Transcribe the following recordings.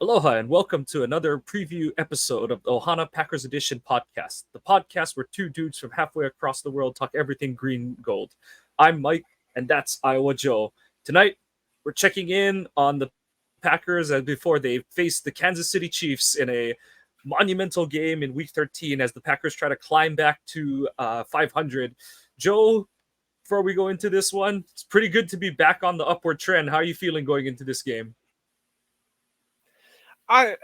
Aloha and welcome to another preview episode of the Ohana Packers Edition podcast, the podcast where two dudes from halfway across the world talk everything green gold. I'm Mike, and that's Iowa Joe. Tonight, we're checking in on the Packers as before they face the Kansas City Chiefs in a monumental game in Week 13 as the Packers try to climb back to 500. Joe, before we go into this one, it's pretty good to be back on the upward trend. How are you feeling going into this game? I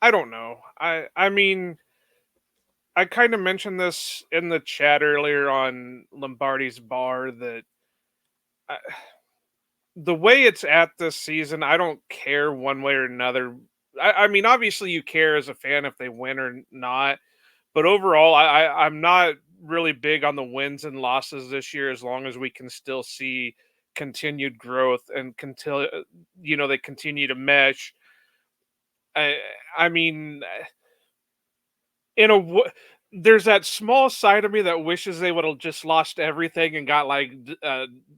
I don't know. I mean, I kind of mentioned this in the chat earlier on Lombardi's bar that I, the way it's at this season, I don't care one way or another. I mean, obviously you care as a fan if they win or not, but overall, I'm not really big on the wins and losses this year as long as we can still see continued growth and they continue to mesh. I I mean, in a w- there's that small side of me that wishes they would have just lost everything and got like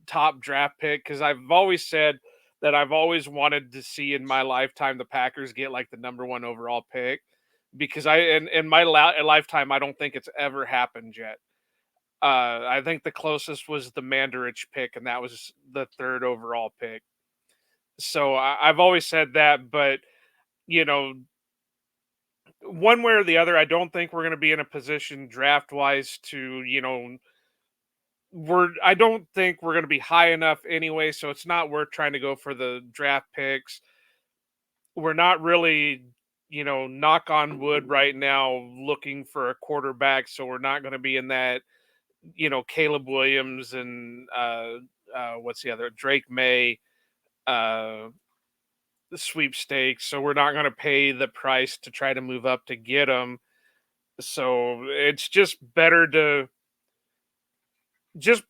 top draft pick, because I've always said that I've always wanted to see in my lifetime the Packers get like the number one overall pick, because in my lifetime I don't think it's ever happened yet. I think the closest was the Mandarich pick, and that was the third overall pick. So I've always said that, but you know, one way or the other, I don't think we're going to be in a position draft wise to, I don't think we're going to be high enough anyway. So it's not worth trying to go for the draft picks. We're not really, knock on wood right now looking for a quarterback. So we're not going to be in that, Caleb Williams and, what's the other? Drake May, uh, sweepstakes. So we're not going to pay the price to try to move up to get them. So it's just better to just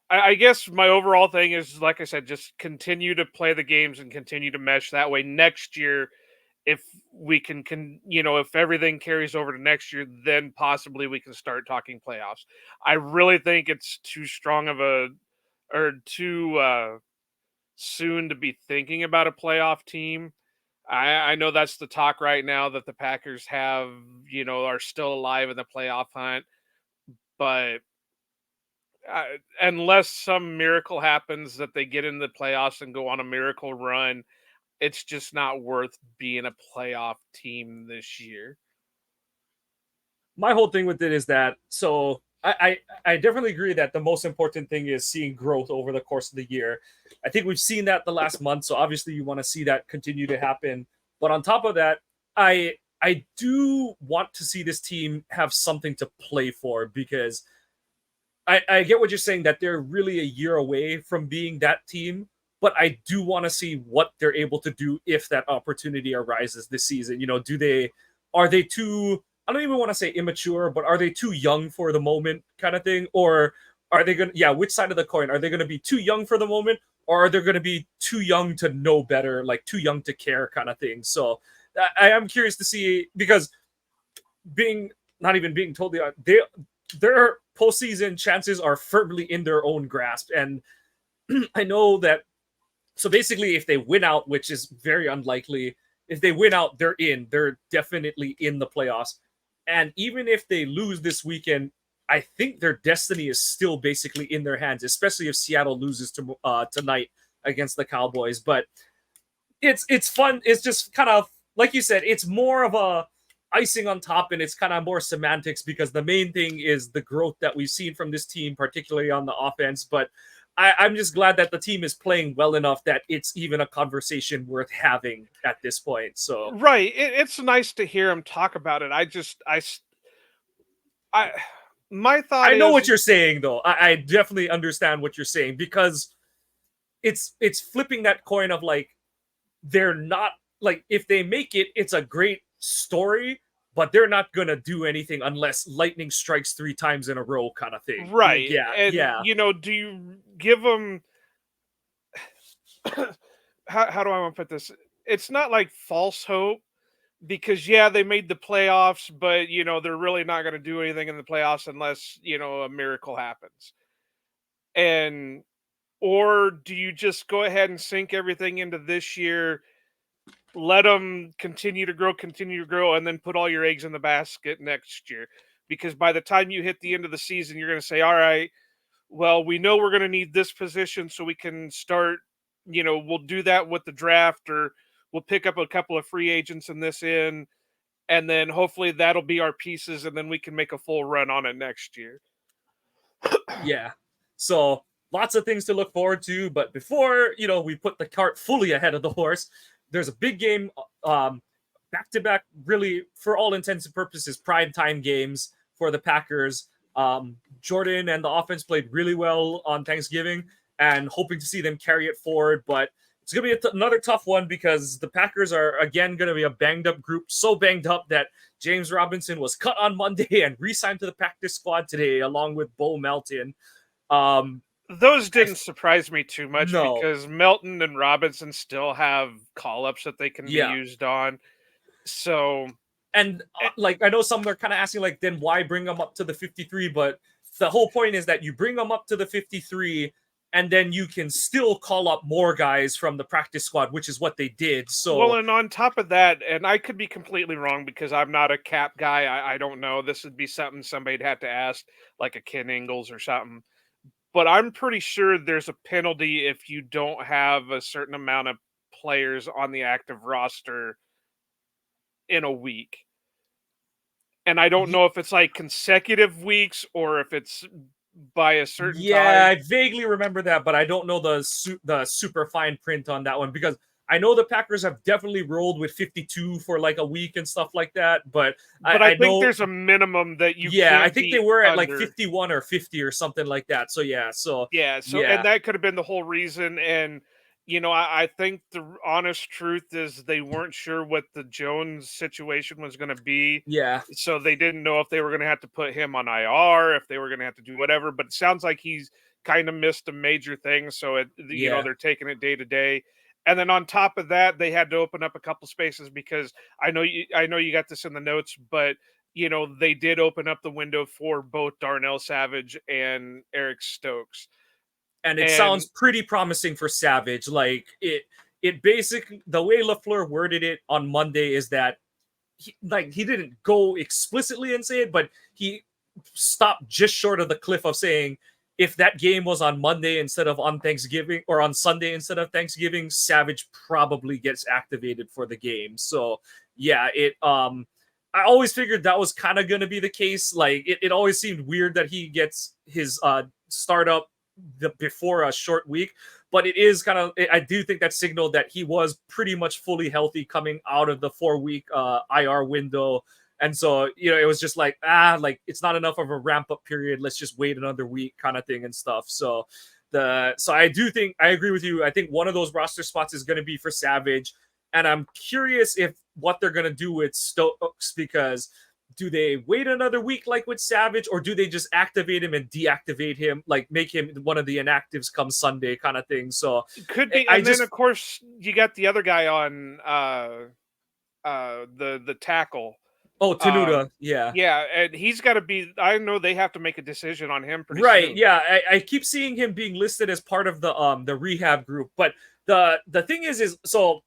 I guess my overall thing is, like I said, just continue to play the games and continue to mesh. That way next year, if we if everything carries over to next year, then possibly we can start talking playoffs. I really think it's too strong of a or too soon to be thinking about a playoff team. I know that's the talk right now, that the Packers have, are still alive in the playoff hunt, but unless some miracle happens that they get in the playoffs and go on a miracle run, it's just not worth being a playoff team this year. My whole thing with it is that I definitely agree that the most important thing is seeing growth over the course of the year. I think we've seen that the last month, so obviously you want to see that continue to happen. But on top of that, I do want to see this team have something to play for because I get what you're saying that they're really a year away from being that team, but I do want to see what they're able to do if that opportunity arises this season. Do they are they too I don't even want to say immature, but are they too young for the moment kind of thing? Or are they gonna which side of the coin? Are they gonna be too young for the moment? Or are they gonna be too young to know better, like too young to care kind of thing? So I am curious to see because being not even being totally their postseason chances are firmly in their own grasp. And I know that. So basically, if they win out, which is very unlikely, if they win out, they're in. They're definitely in the playoffs. And even if they lose this weekend, I think their destiny is still basically in their hands, especially if Seattle loses tonight against the Cowboys. But it's fun. It's just kind of like you said. It's more of a icing on top, and it's kind of more semantics because the main thing is the growth that we've seen from this team, particularly on the offense. But I'm just glad that the team is playing well enough that it's even a conversation worth having at this point. So Right. It's nice to hear him talk about it. I my thought I know is what you're saying, though. I definitely understand what you're saying because it's flipping that coin of like they're not like if they make it, it's a great story, but they're not gonna do anything unless lightning strikes three times in a row, kind of thing. right. Yeah, And yeah. do you give them how do I want to put this? It's not like false hope, because yeah, they made the playoffs, but they're really not going to do anything in the playoffs unless a miracle happens. And or do you just go ahead and sink everything into this year, let them continue to grow, and then put all your eggs in the basket next year. Because by the time you hit the end of the season, you're going to say, all right, well, we know we're going to need this position, so we can start, we'll do that with the draft, or we'll pick up a couple of free agents in this in, and then hopefully that'll be our pieces, and then we can make a full run on it next year. Yeah. So lots of things to look forward to. But before, we put the cart fully ahead of the horse, there's a big game, back to back, really, for all intents and purposes, prime time games for the Packers. Jordan and the offense played really well on Thanksgiving, and hoping to see them carry it forward. But it's going to be another tough one because the Packers are, again, going to be a banged up group, so banged up that James Robinson was cut on Monday and re-signed to the practice squad today, along with Bo Melton. Those didn't surprise me too much No. because Melton and Robinson still have call-ups that they can be used on. So, and like, I know some are kind of asking, like, then why bring them up to the 53? But the whole point is that you bring them up to the 53, and then you can still call up more guys from the practice squad, which is what they did. So, well, and on top of that, and I could be completely wrong because I'm not a cap guy. I don't know. This would be something somebody'd have to ask, like a Ken Ingalls or something. But I'm pretty sure there's a penalty if you don't have a certain amount of players on the active roster in a week. And I don't know if it's like consecutive weeks or if it's by a certain time. Yeah, I vaguely remember that, but I don't know the super fine print on that one, because I know the Packers have definitely rolled with 52 for like a week and stuff like that. But I think know there's a minimum that you yeah, can't I think they were at under. like 51 or 50 or something like that. So yeah, and that could have been the whole reason. And I think the honest truth is they weren't sure what the Jones situation was going to be. Yeah. So they didn't know if they were going to have to put him on IR, if they were going to have to do whatever. But it sounds like he's kind of missed a major thing. So they're taking it day to day. And then on top of that, they had to open up a couple spaces because I know you got this in the notes, but they did open up the window for both Darnell Savage and Eric Stokes. And it sounds pretty promising for Savage. Like, it basically, the way LaFleur worded it on Monday is that he didn't go explicitly and say it, but he stopped just short of the cliff of saying, if that game was on Monday instead of on Thanksgiving, or on Sunday instead of Thanksgiving, Savage probably gets activated for the game. So yeah, I always figured that was kind of going to be the case. Like, it always seemed weird that he gets his startup before a short week, but it is kind of, I do think that signaled that he was pretty much fully healthy coming out of the 4-week IR window. And so, it was just like, it's not enough of a ramp up period. Let's just wait another week kind of thing and stuff. So I do think, I agree with you. I think one of those roster spots is going to be for Savage. And I'm curious if what they're going to do with Stokes, because do they wait another week like with Savage, or do they just activate him and deactivate him, like make him one of the inactives come Sunday kind of thing? So could be. And then of course you got the other guy on the tackle. Oh, Tenuta, yeah. Yeah, and he's got to be, I know they have to make a decision on him pretty soon. Soon. Yeah, I keep seeing him being listed as part of the rehab group. But the thing is so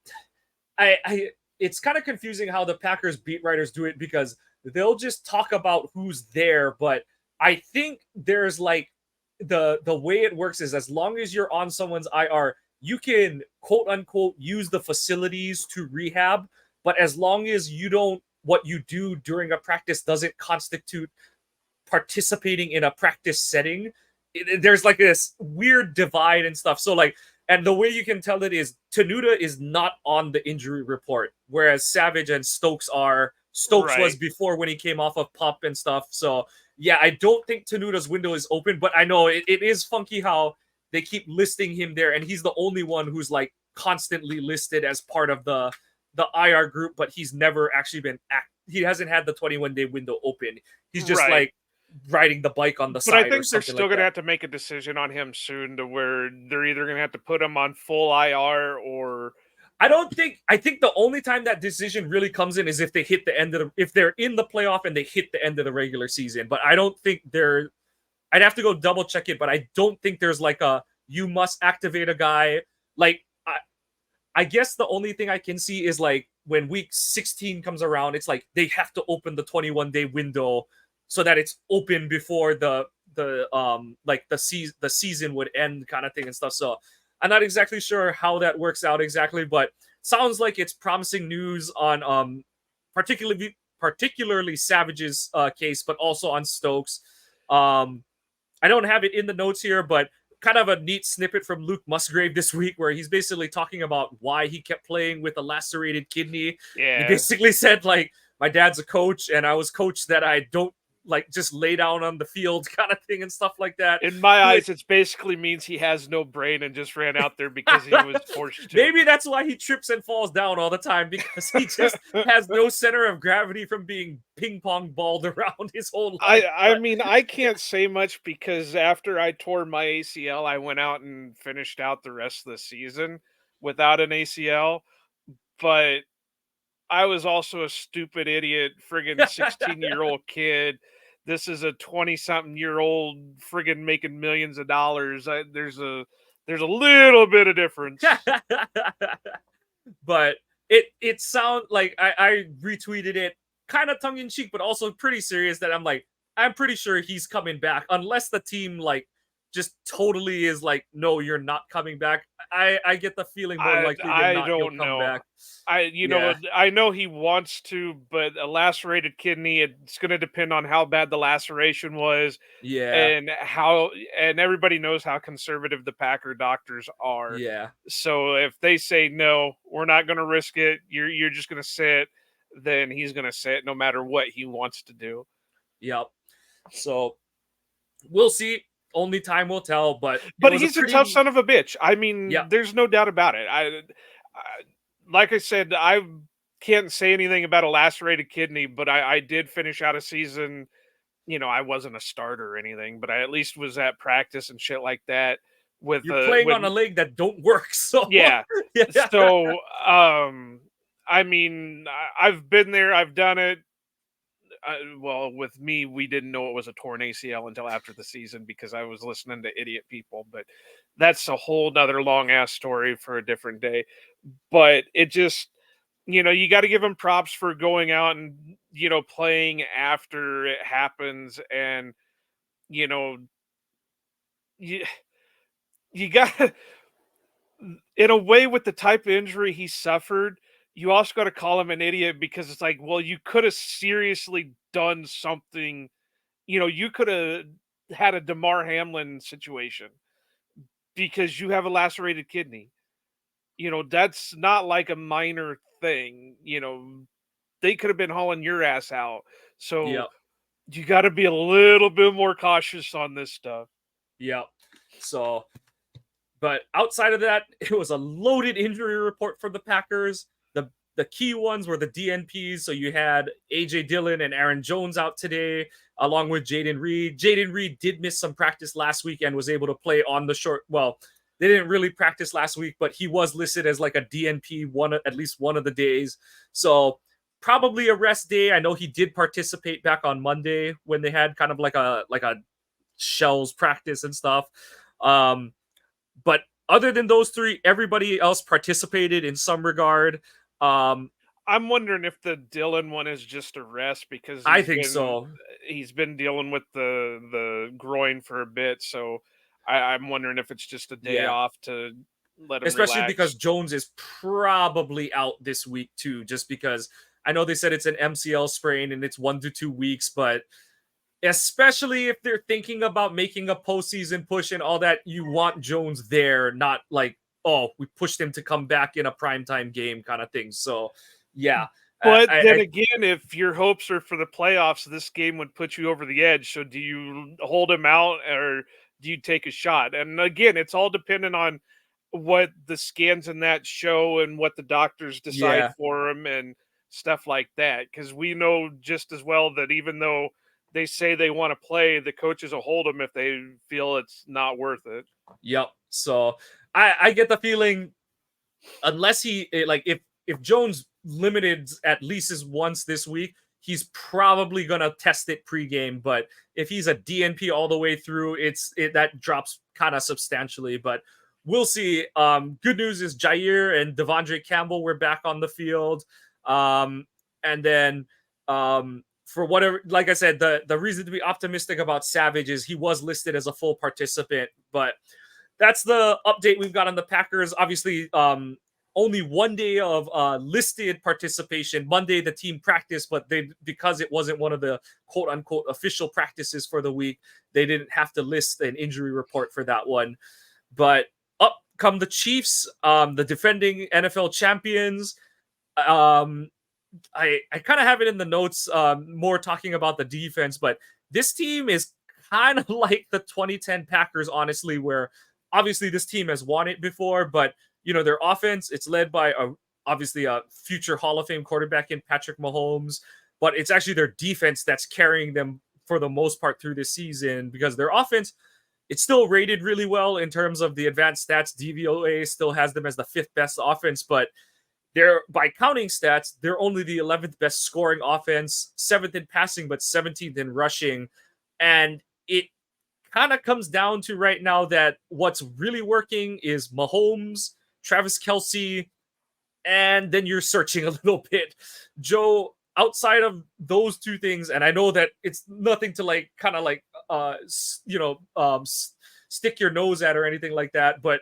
it's kind of confusing how the Packers beat writers do it, because they'll just talk about who's there. But I think there's like, the way it works is, as long as you're on someone's IR, you can quote unquote use the facilities to rehab. But as long as what you do during a practice doesn't constitute participating in a practice setting, there's like this weird divide and stuff. So like, and the way you can tell it is Tenuta is not on the injury report, whereas Savage and Stokes are. Stokes was before, when he came off of PUP and stuff. So yeah, I don't think Tenuta's window is open, but I know it is funky how they keep listing him there, and he's the only one who's like constantly listed as part of the IR group, but he's never actually been he hasn't had the 21-day window open. He's just like riding the bike on the side. But I think they're still going to have to make a decision on him soon, to where they're either going to have to put him on full IR or. I think the only time that decision really comes in is if they hit the end of if they're in the playoff and they hit the end of the regular season. But I don't think I'd have to go double check it, but I don't think there's like you must activate a guy. Like, I guess the only thing I can see is like when week 16 comes around, it's like they have to open the 21-day window so that it's open before the season would end kind of thing and stuff. So I'm not exactly sure how that works out exactly, but sounds like it's promising news on particularly Savage's case, but also on Stokes. I don't have it in the notes here, but kind of a neat snippet from Luke Musgrave this week where he's basically talking about why he kept playing with a lacerated kidney. Yeah. He basically said, like, my dad's a coach and I was coached that I don't like just lay down on the field kind of thing and stuff like that. In my eyes, it basically means he has no brain and just ran out there because he was forced to. Maybe that's why he trips and falls down all the time, because he just has no center of gravity from being ping pong balled around his whole life. I mean, I can't say much because after I tore my ACL, I went out and finished out the rest of the season without an ACL. But I was also a stupid idiot, friggin' 16-year-old kid. This is a 20-something-year-old friggin' making millions of dollars. There's a little bit of difference. But it sound like I retweeted it kind of tongue in cheek, but also pretty serious, that I'm like, I'm pretty sure he's coming back unless the team like just totally is like, no, you're not coming back. I get the feeling more likely than not he'll come back. I know he wants to, but a lacerated kidney, it's going to depend on how bad the laceration was. Yeah. And everybody knows how conservative the Packer doctors are. Yeah. So if they say no, we're not going to risk it, you're just going to sit, then he's going to sit no matter what he wants to do. Yep. So we'll see. Only time will tell, but he's a tough son of a bitch. I mean, there's no doubt about it. I like I said, I can't say anything about a lacerated kidney, but I did finish out a season. I wasn't a starter or anything, but I at least was at practice and shit like that. You're playing on a leg that don't work, so yeah. So, I mean, I've been there, I've done it. Well, with me, we didn't know it was a torn ACL until after the season because I was listening to idiot people. But that's a whole nother long ass story for a different day. But it just, you got to give him props for going out and playing after it happens, and you got to, in a way, with the type of injury he suffered, you also got to call him an idiot because it's like, well, you could have seriously done something. You could have had a DeMar Hamlin situation because you have a lacerated kidney. That's not like a minor thing. They could have been hauling your ass out. So you got to be a little bit more cautious on this stuff. Yep. So, but outside of that, it was a loaded injury report for the Packers. The key ones were the DNPs. So you had AJ Dillon and Aaron Jones out today, along with Jaden Reed. Jaden Reed did miss some practice last week and was able to play on the short. Well, they didn't really practice last week, but he was listed as like a DNP at least one of the days. So probably a rest day. I know he did participate back on Monday when they had kind of like a shells practice and stuff. But other than those three, everybody else participated in some regard. I'm wondering if the Dillon one is just a rest because I think so. He's been dealing with the groin for a bit, so I'm wondering if it's just a day off to let him especially relax. Because Jones is probably out this week too, just because I know they said it's an MCL sprain and it's 1 to 2 weeks, but especially if they're thinking about making a postseason push and all that, you want Jones there, not like, oh, we pushed him to come back in a primetime game kind of thing. So, yeah. But again, if your hopes are for the playoffs, this game would put you over the edge. So do you hold him out or do you take a shot? And again, it's all dependent on what the scans in that show and what the doctors decide for him and stuff like that. Because we know just as well that even though they say they want to play, the coaches will hold him if they feel it's not worth it. Yep. So I get the feeling, unless if Jones limited at least once this week, he's probably gonna test it pregame. But if he's a DNP all the way through, that drops kind of substantially. But we'll see. Good news is Jair and Devondre Campbell were back on the field. And then for whatever, like I said, the reason to be optimistic about Savage is he was listed as a full participant, but that's the update we've got on the Packers. Obviously, only 1 day of listed participation. Monday, the team practiced, but they, because it wasn't one of the quote unquote official practices for the week, they didn't have to list an injury report for that one. But up come the Chiefs, the defending NFL champions. I kind of have it in the notes, more talking about the defense, but this team is kind of like the 2010 Packers, honestly, where obviously this team has won it before, but you know, their offense, it's led by obviously a future Hall of Fame quarterback in Patrick Mahomes, but it's actually their defense that's carrying them for the most part through this season, because their offense, it's still rated really well in terms of the advanced stats. DVOA still has them as the 5th best offense, but they're, by counting stats, they're only the 11th best scoring offense, 7th in passing, but 17th in rushing. And it kind of comes down to right now that what's really working is Mahomes, Travis Kelce, and then you're searching a little bit. Joe, outside of those two things, and I know that it's nothing to like kind of like stick your nose at or anything like that, but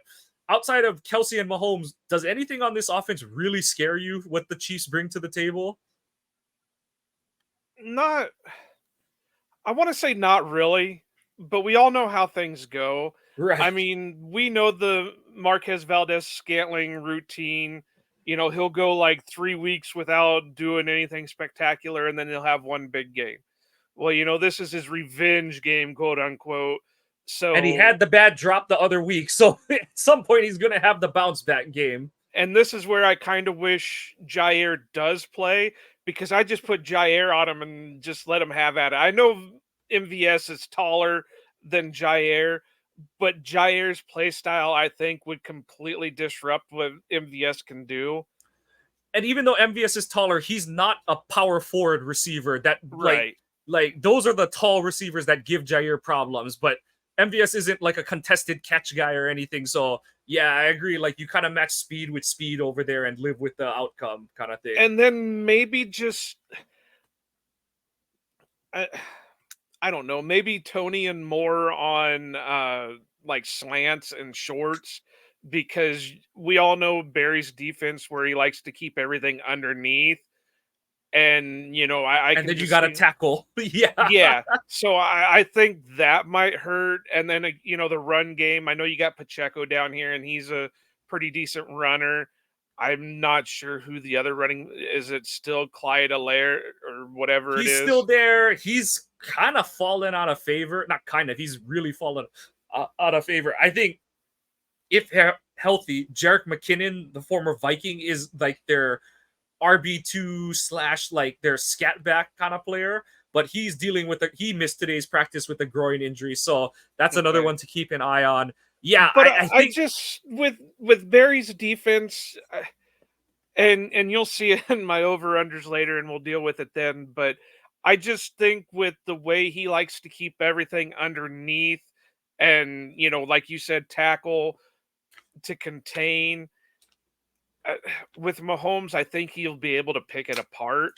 outside of Kelce and Mahomes, does anything on this offense really scare you, what the Chiefs bring to the table? Not, I want to say not really, but we all know how things go. I Right. mean, we know the Marquez Valdez Scantling routine. He'll go like 3 weeks without doing anything spectacular, and then he'll have one big game. Well, this is his revenge game, quote unquote. And he So, had the bad drop the other week, so at some point he's going to have the bounce back game. and this is where I kind of wish Jair does play, because I just put Jair on him and just let him have at it. I know MVS is taller than Jair, but Jair's play style, I think, would completely disrupt what MVS can do. And even though MVS is taller, he's not a power forward receiver that Right. like those are the tall receivers that give Jair problems, but MVS isn't like a contested catch guy or anything. So yeah, I agree. Like, you kind of match speed with speed over there and live with the outcome kind of thing. And then maybe just, I, I don't know, maybe Tony and more on like slants and shorts, because we all know Barry's defense where he likes to keep everything underneath. And I And can then you just got to see. tackle. Yeah. Yeah, so I think that might hurt. And then the run game. I know you got Pacheco down here, and he's a pretty decent runner. I'm not sure who the other running is. It still Clyde Allaire or whatever it He's still is. there. He's kind of fallen out of favor. Not kind of. He's really fallen out of favor. I think if healthy, Jerick McKinnon, the former Viking, is like their RB2 slash like their scat back kind of player. But he's dealing with he missed today's practice with a groin injury, so that's another Okay. one to keep an eye on. Yeah, But I I think just with Barry's defense, and you'll see it in my over unders later, and we'll deal with it then. But I just think with the way he likes to keep everything underneath, and like you said, tackle to contain. Uh, with Mahomes, I think he'll be able to pick it apart.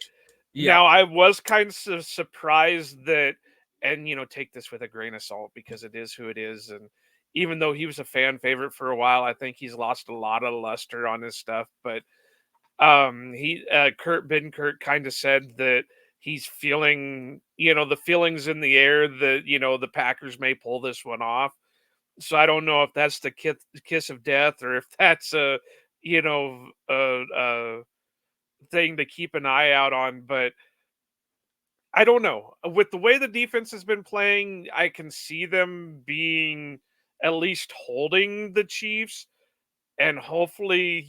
yeah. Now, I was kind of surprised that, and take this with a grain of salt because it is who it is. And even though he was a fan favorite for a while, I think he's lost a lot of luster on his stuff. But Kurt Benkert kind of said that he's feeling, the feelings in the air that the Packers may pull this one off. So I don't know if that's the kiss of death, or if that's a you know a thing to keep an eye out on. But I don't know. With the way the defense has been playing, I can see them being at least holding the Chiefs, and hopefully,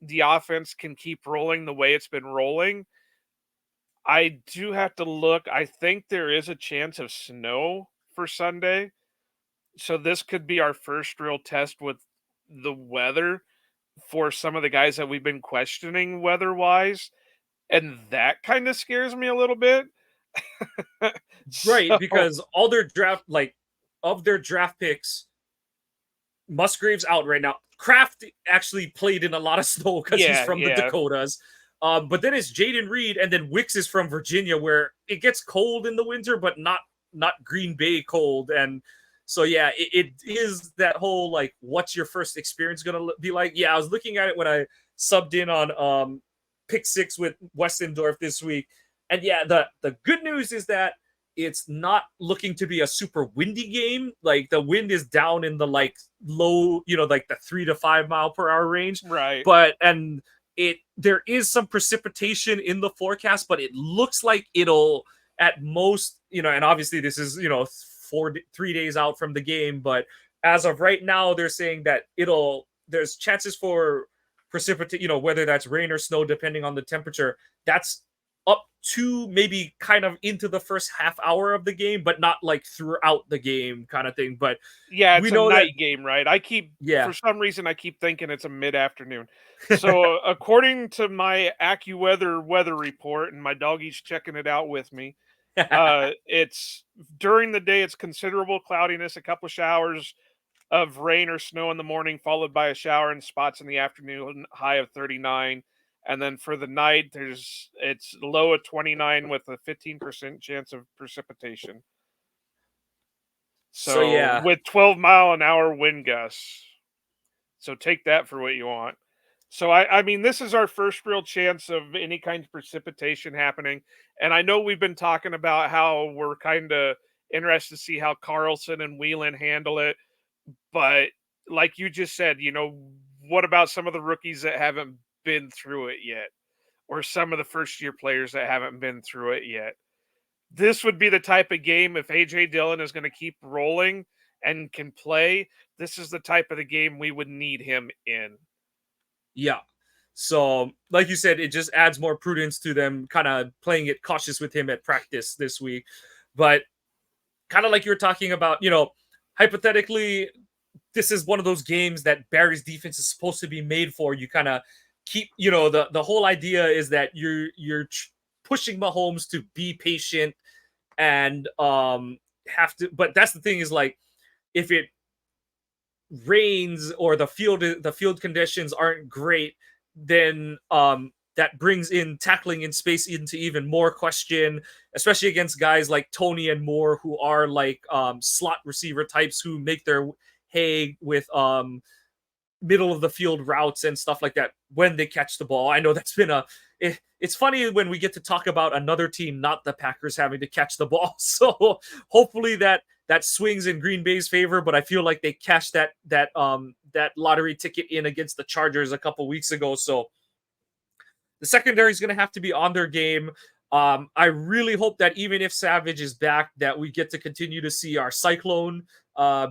the offense can keep rolling the way it's been rolling. I do have to look. I think there is a chance of snow for Sunday. So this could be our first real test with the weather for some of the guys that we've been questioning weather-wise, and that kind of scares me a little bit. Right, So, because all their draft, like, of their draft picks, Musgrave's out right now. Kraft actually played in a lot of snow because he's Yeah, from the yeah. Dakotas. But then it's Jaden Reed, and then Wicks is from Virginia, where it gets cold in the winter, but not Green Bay cold. And so yeah, it is that whole like, what's your first experience gonna be like? Yeah, I was looking at it when I subbed in on Pick Six with Westendorf this week, and yeah, the good news is that it's not looking to be a super windy game. Like the wind is down in the like low, like the 3 to 5 mile per hour range. Right. But and it there is some precipitation in the forecast, but it looks like it'll at most, and obviously this is 3 days out from the game, but as of right now, they're saying that there's chances for precipitate, whether that's rain or snow, depending on the temperature. That's up to maybe kind of into the first half hour of the game, but not like throughout the game kind of thing. But Yeah, we it's a know that, night game, right? For yeah. some reason, I keep thinking it's a mid-afternoon. So, according to my AccuWeather weather report, and my doggy's checking it out with me, it's during the day, it's considerable cloudiness, a couple of showers of rain or snow in the morning, followed by a shower in spots in the afternoon, high of 39. And then for the night, it's low at 29 with a 15% chance of precipitation. So So yeah, with 12-mile-an-hour wind gusts. So take that for what you want. So I mean, this is our first real chance of any kind of precipitation happening. And I know we've been talking about how we're kind of interested to see how Carlson and Whelan handle it. But like you just said, what about some of the rookies that haven't been through it yet? Or some of the first year players that haven't been through it yet? This would be the type of game if AJ Dillon is going to keep rolling and can play. This is the type of the game we would need him in. yeah. So like you said, it just adds more prudence to them kind of playing it cautious with him at practice this week. But kind of like you were talking about, hypothetically, this is one of those games that Barry's defense is supposed to be made for. You kind of keep, the whole idea is that you're pushing Mahomes to be patient and have to. But that's the thing is like, if it rains or the field conditions aren't great, then that brings in tackling in space into even more question, especially against guys like Tony and Moore, who are like slot receiver types who make their hay with middle of the field routes and stuff like that when they catch the ball. I know that's been it's funny when we get to talk about another team, not the Packers, having to catch the ball. So hopefully that swings in Green Bay's favor, but I feel like they cashed that lottery ticket in against the Chargers a couple weeks ago. So the secondary is going to have to be on their game. I really hope that even if Savage is back, that we get to continue to see our Cyclone,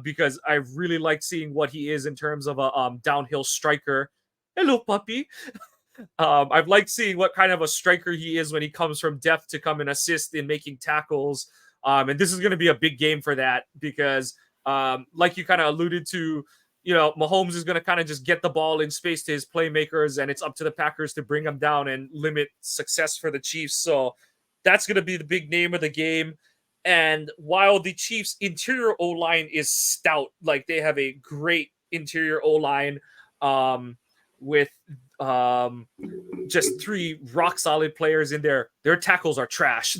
because I really like seeing what he is in terms of a downhill striker. Hello, puppy. I've liked seeing what kind of a striker he is when he comes from depth to come and assist in making tackles. And this is going to be a big game for that because, like you kind of alluded to, Mahomes is going to kind of just get the ball in space to his playmakers, and it's up to the Packers to bring them down and limit success for the Chiefs. So that's going to be the big name of the game. And while the Chiefs' interior O line is stout, like they have a great interior O line, with um, just three rock solid players in there, their tackles are trash.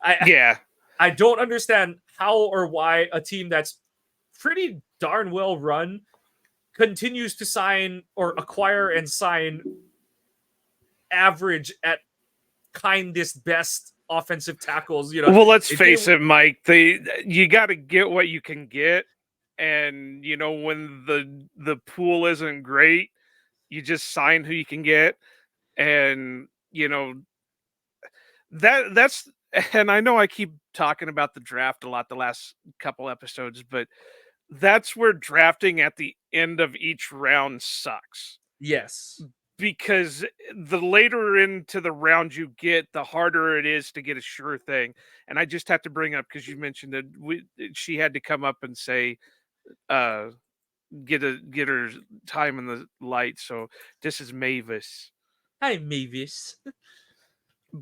I Yeah. I don't understand how or why a team that's pretty darn well run continues to sign or acquire and sign average at kindest best offensive tackles. Well, let's It did. face it, Mike. You got to get what you can get, and when the pool isn't great, you just sign who you can get, and that's. And I know I keep talking about the draft a lot the last couple episodes, but that's where drafting at the end of each round sucks Yes. because the later into the round you get, the harder it is to get a sure thing. And I just have to bring up because you mentioned that she had to come up and say, uh, get her time in the light. So this is Mavis. Hi, Mavis.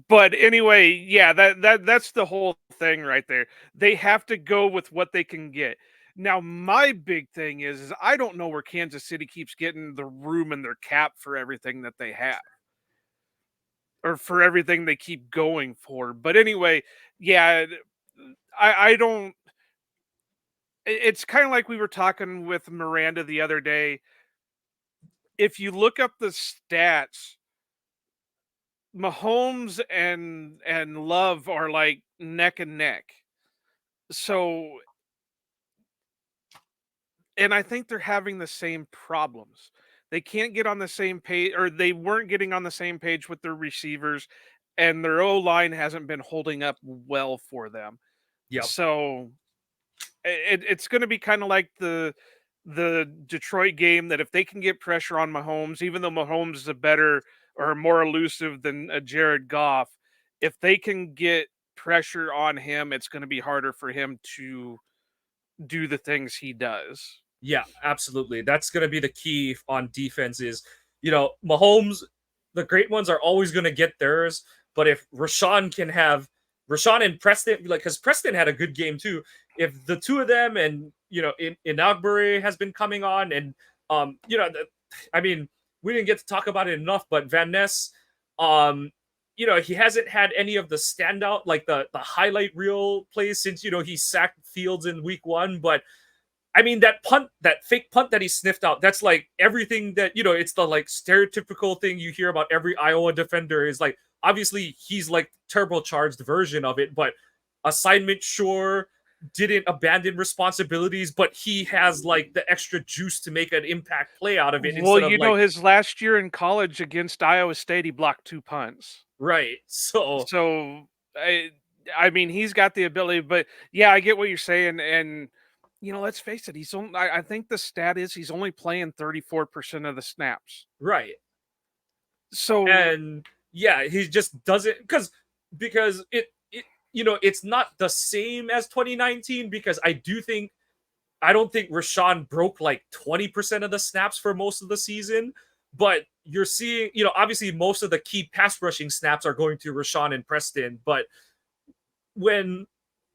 But anyway, yeah, that's the whole thing right there. They have to go with what they can get. Now, my big thing is I don't know where Kansas City keeps getting the room in their cap for everything that they have, or for everything they keep going for. But anyway, yeah, I don't. It's kind of like we were talking with Miranda the other day. If you look up the stats, Mahomes and Love are like neck and neck. So, and I think they're having the same problems. They can't get on the same page, or they weren't getting on the same page with their receivers, and their O line hasn't been holding up well for them. Yep. So it's going to be kind of like the Detroit game, that if they can get pressure on Mahomes, even though Mahomes is a better or more elusive than a Jared Goff, if they can get pressure on him, it's going to be harder for him to do the things he does. Yeah, absolutely. That's going to be the key on defense is, Mahomes, the great ones are always going to get theirs. But if Rashawn and Preston, like, because Preston had a good game too. If the two of them and, Inagbury has been coming on and, I mean, we didn't get to talk about it enough, but Van Ness, he hasn't had any of the standout, like the highlight reel plays since, he sacked Fields in week 1. But I mean, that fake punt that he sniffed out, that's like everything that, it's the like stereotypical thing you hear about every Iowa defender is like, obviously he's like turbocharged version of it, but assignment sure, didn't abandon responsibilities, but he has like the extra juice to make an impact play out of it Well, instead of like, his last year in college against Iowa State, he blocked 2 punts. right. So, So I mean, he's got the ability, but yeah, I get what you're saying. And let's face it, he's only, I think the stat is he's only playing 34% of the snaps. right. So And yeah, he just doesn't because it's not the same as 2019 because I don't think Rashawn broke like 20% of the snaps for most of the season, but you're seeing, obviously most of the key pass rushing snaps are going to Rashawn and Preston, but when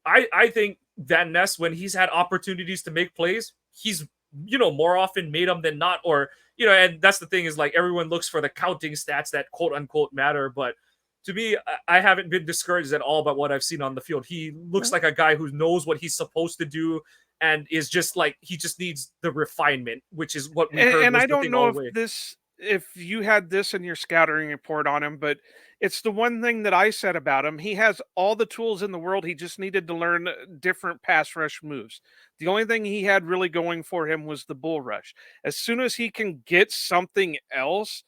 I think Van Ness, when he's had opportunities to make plays, he's more often made them than not. Or and that's the thing is like everyone looks for the counting stats that quote unquote matter, but to me, I haven't been discouraged at all by what I've seen on the field. He looks like a guy who knows what he's supposed to do and is just like he just needs the refinement, which is what we heard and was I the don't thing all know the way. if you had this in your scouting report on him, but it's the one thing that I said about him. He has all the tools in the world. He just needed to learn different pass rush moves. The only thing he had really going for him was the bull rush. As soon as he can get something else,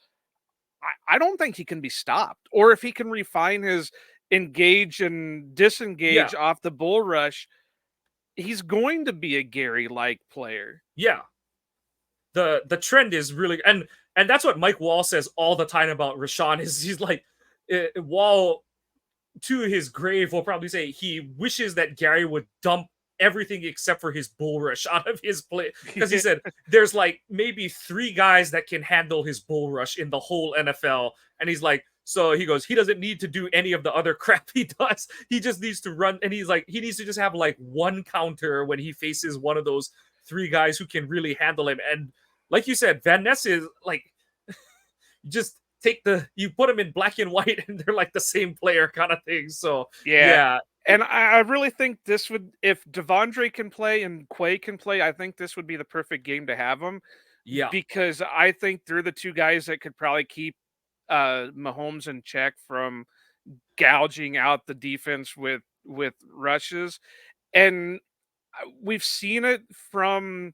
I don't think he can be stopped. Or if he can refine his engage and Yeah, disengage off the bull rush, he's going to be a Gary like player. yeah. The trend is really and that's what Mike Wall says all the time about Rashawn is he's like Wall to his grave will probably say he wishes that Gary would dump everything except for his bull rush out of his play because he said there's like maybe 3 guys that can handle his bull rush in the whole NFL, and he's like, so he goes, he doesn't need to do any of the other crap he does. He just needs to run, and he's like, he needs to just have like one counter when he faces one of those 3 guys who can really handle him. And like you said, Van Ness is like just you put them in black and white and they're like the same player kind of thing. So Yeah. yeah, And I really think this would, if Devondre can play and Quay can play, I think this would be the perfect game to have them, yeah, because I think they're the 2 guys that could probably keep Mahomes in check from gouging out the defense with rushes. And we've seen it from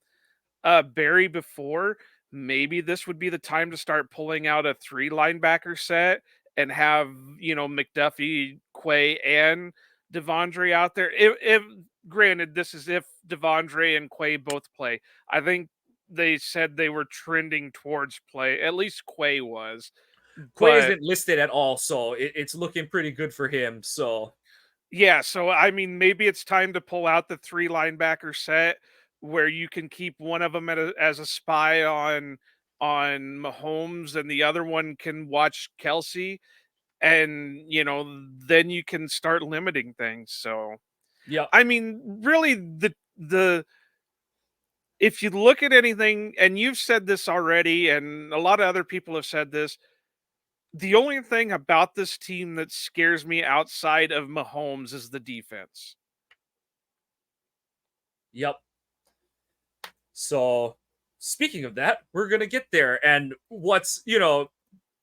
Barry before. Maybe this would be the time to start pulling out a 3 linebacker set and have, McDuffie, Quay, and Devondre out there. If granted, this is if Devondre and Quay both play. I think they said they were trending towards play. At least Quay was. Quay But isn't listed at all, so it's looking pretty good for him. So yeah, so I mean, maybe it's time to pull out the 3 linebacker set where you can keep one of them as a spy on Mahomes, and the other one can watch Kelsey, and then you can start limiting things. So yeah, I mean, really, the if you look at anything, and you've said this already, and a lot of other people have said this, the only thing about this team that scares me outside of Mahomes is the defense. Yep. So speaking of that, we're gonna get there. And what's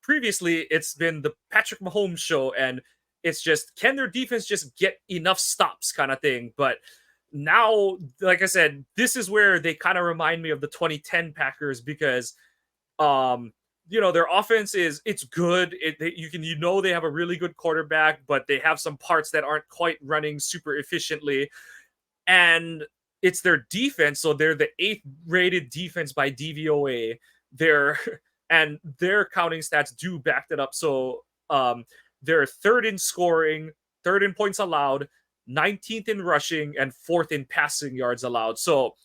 previously it's been the Patrick Mahomes show, and it's just can their defense just get enough stops kind of thing. But now, like I said, this is where they kind of remind me of the 2010 Packers because um their offense is it's good. They have a really good quarterback, but they have some parts that aren't quite running super efficiently, and it's their defense. So they're the 8th rated defense by DVOA. They're and their counting stats do back that up. So they're third in scoring, third in points allowed, 19th in rushing, and fourth in passing yards allowed. So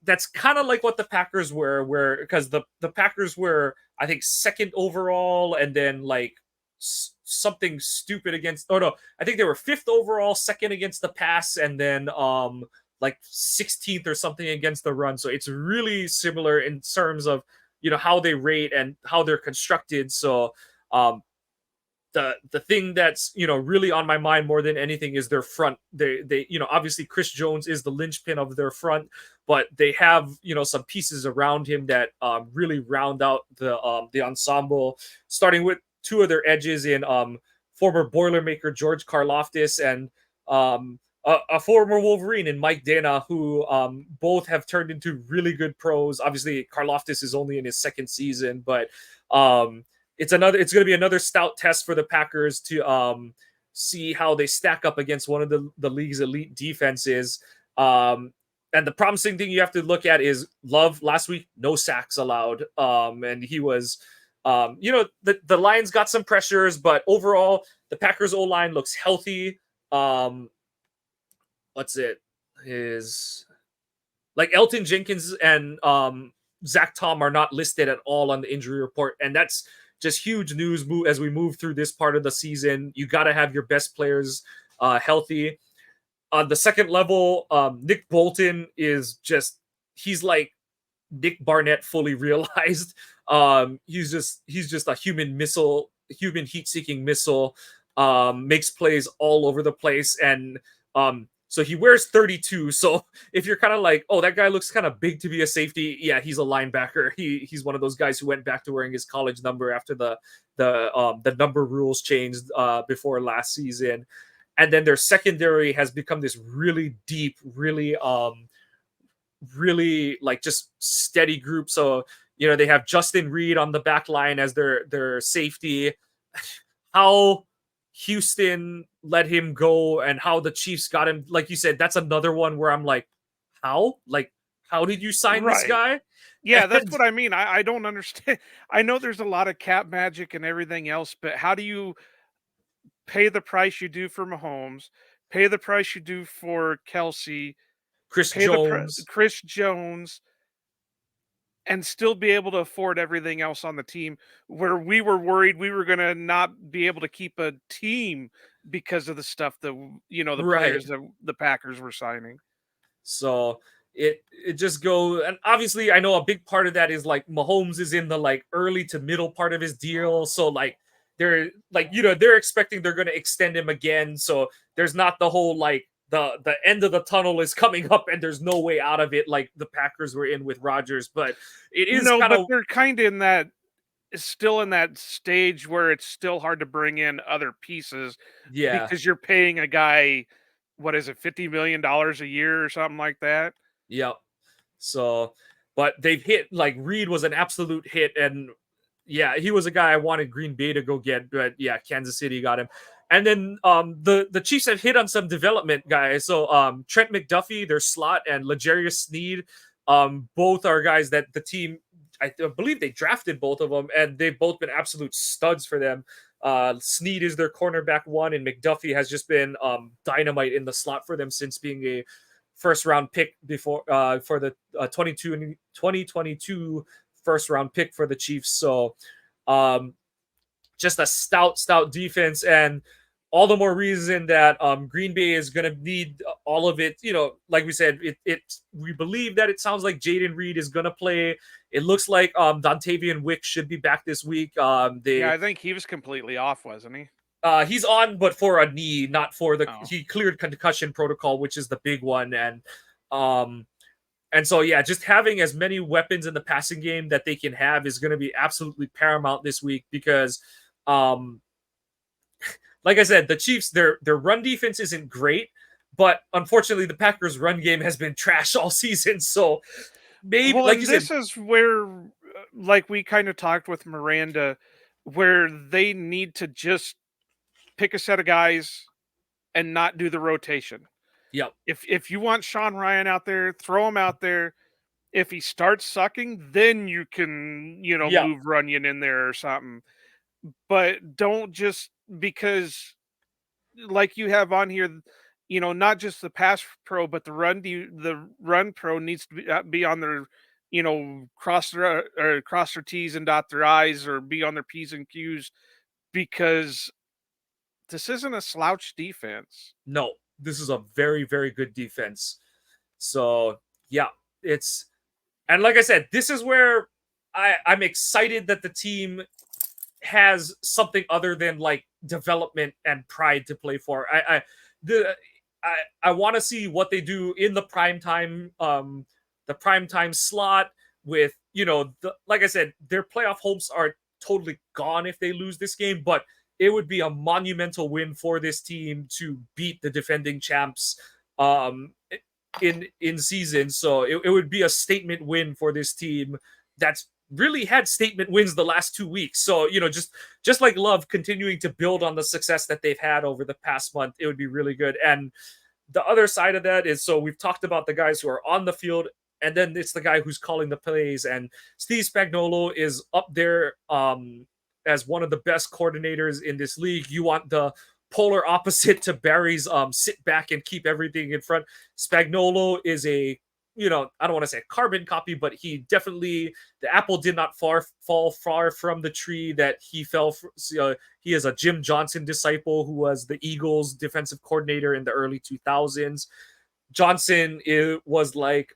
that's kind of like what the Packers were, where because the Packers were, I think, second overall, and then like something stupid against. Oh no, I think they were fifth overall, second against the pass, and then like 16th or something against the run. So it's really similar in terms of how they rate and how they're constructed. So um the thing that's really on my mind more than anything is their front. They obviously Chris Jones is the linchpin of their front, but they have some pieces around him that really round out the ensemble, starting with two of their edges in former Boilermaker George Karlaftis and a former Wolverine in Mike Dana, who both have turned into really good pros. Obviously Karlaftis is only in his second season, but it's going to be another stout test for the Packers to see how they stack up against one of the league's elite defenses. And the promising thing you have to look at is Love last week, no sacks allowed. And he was, the Lions got some pressures, but overall the Packers O-line looks healthy. What's it is like Elton Jenkins and Zach Tom are not listed at all on the injury report. And that's just huge news as we move through this part of the season. You got to have your best players healthy. On the second level, Nick Bolton is he's like Nick Barnett fully realized. He's just a human missile, human heat-seeking missile. Makes plays all over the place, and so he wears 32. So if you're kind of like, oh, that guy looks kind of big to be a safety, yeah, he's a linebacker. He's one of those guys who went back to wearing his college number after the number rules changed before last season. And then their secondary has become this really deep, really like just steady group. So they have Justin Reed on the back line as their safety. How Houston let him go and how the Chiefs got him, like you said, that's another one where I'm like, how did you sign this guy? Yeah, that's what I mean. I don't understand. I know there's a lot of cap magic and everything else, but how do you pay the price you do for Mahomes, pay the price you do for Kelsey, Chris pay Jones, Chris Jones, and still be able to afford everything else on the team, where we were worried we were going to not be able to keep a team because of the stuff that the right? players that the Packers were signing. So it just go, and obviously I know a big part of that is like Mahomes is in the like early to middle part of his deal, so like they're like they're expecting they're going to extend him again, so there's not the whole like the end of the tunnel is coming up and there's no way out of it like the Packers were in with Rodgers. But it is No, kind but of, they're kind of in that, still in that stage where it's still hard to bring in other pieces yeah, because you're paying a guy, what is it, $50 million a year or something like that. yep. So but they've hit, like Reed was an absolute hit, and yeah, he was a guy I wanted Green Bay to go get, but yeah, Kansas City got him. And then the Chiefs have hit on some development guys. So Trent McDuffie, their slot, and L'Jarius Sneed, both are guys that the team, I believe they drafted both of them, and they've both been absolute studs for them. Sneed is their cornerback one, and McDuffie has just been dynamite in the slot for them since being a first round pick before for the 2022 first round pick for the Chiefs. So just a stout defense. And all the more reason that Green Bay is going to need all of it. Like we said, we believe that it sounds like Jaden Reed is going to play. It looks like Dontavian Wick should be back this week. Yeah, They I think he was completely off, wasn't he? He's on, but for a knee, not for the. Oh. He cleared concussion protocol, which is the big one, um, and so yeah, just having as many weapons in the passing game that they can have is going to be absolutely paramount this week because, like I said, the Chiefs their run defense isn't great, but unfortunately the Packers' run game has been trash all season. So maybe, Well, like and you said, this is where, like we kind of talked with Miranda, where they need to just pick a set of guys and not do the rotation. yep, If you want Sean Ryan out there, throw him out there. If he starts sucking, then you can, yep, move Runyon in there or something. But don't just because, like you have on here, not just the pass pro, but the run pro needs to be on their, cross their T's and dot their I's, or be on their P's and Q's, because this isn't a slouch defense. no, this is a very very good defense. So yeah, it's and like I said, this is where I'm excited that the team has something other than like development and pride to play for. I want to see what they do in the prime time slot with like I said, their playoff hopes are totally gone if they lose this game, but it would be a monumental win for this team to beat the defending champs um in season. So it would be a statement win for this team that's really had statement wins the last 2 weeks. So, just like Love continuing to build on the success that they've had over the past month, it would be really good. And the other side of that is, so we've talked about the guys who are on the field, and then it's the guy who's calling the plays. And Steve Spagnuolo is up there as one of the best coordinators in this league. You want the polar opposite to Barry's sit back and keep everything in front. Spagnuolo is a I don't want to say a carbon copy, but he definitely, the apple did not fall far from the tree that he fell. He is a Jim Johnson disciple who was the Eagles defensive coordinator in the early 2000s. Johnson was like